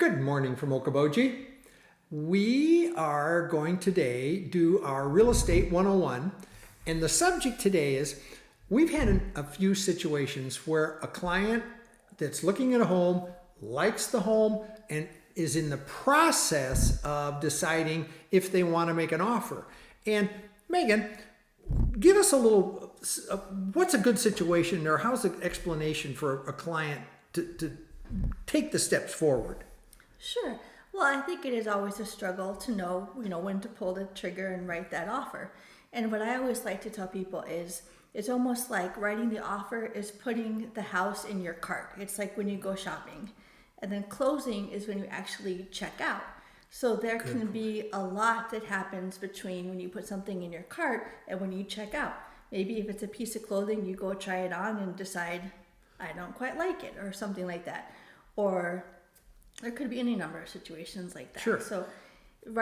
Good morning from Okoboji. We are going today do our Real Estate 101, and the subject today is we've had a few situations where a client that's looking at a home likes the home and is in the process of deciding if they want to make an offer. And Megan, give us a little, what's a good situation, or how's the explanation for a client to take the steps forward? Sure. Well, I think it is always a struggle to know, when to pull the trigger and write that offer. And what I always like to tell people is it's almost like writing the offer is putting the house in your cart. It's like when you go shopping. And then closing is when you actually check out. So there can be a lot that happens between when you put something in your cart and when you check out. Maybe if it's a piece of clothing, you go try it on and decide, I don't quite like it, or something like that. Or there could be any number of situations like that. Sure. So,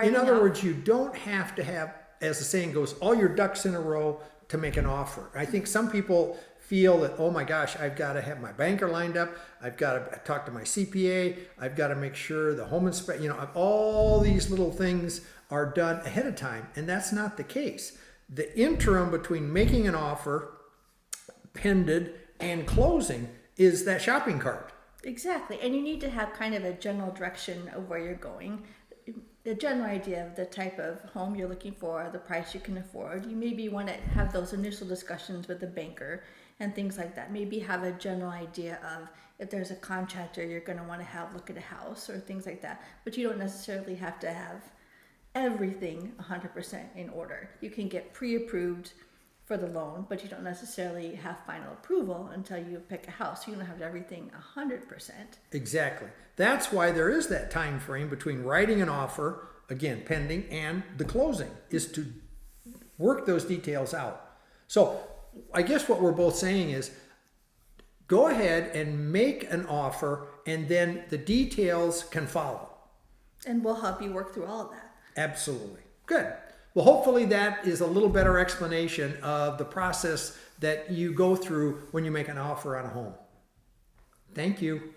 in other words, you don't have to have, as the saying goes, all your ducks in a row to make an offer. I think some people feel that, oh my gosh, I've got to have my banker lined up. I've got to talk to my CPA. I've got to make sure the home inspector, all these little things are done ahead of time. And that's not the case. The interim between making an offer, pended, and closing is that shopping cart. Exactly. And you need to have kind of a general direction of where you're going, the general idea of the type of home you're looking for, the price you can afford. You maybe want to have those initial discussions with the banker and things like that. Maybe have a general idea of if there's a contractor you're going to want to have look at a house or things like that. But you don't necessarily have to have everything 100% in order. You can get pre-approved for the loan, but you don't necessarily have final approval until you pick a house. You don't have everything 100%. Exactly. That's why there is that time frame between writing an offer, again, pending, and the closing, is to work those details out. So I guess what we're both saying is go ahead and make an offer, and then the details can follow. And we'll help you work through all of that. Absolutely. Good. Well, hopefully that is a little better explanation of the process that you go through when you make an offer on a home. Thank you.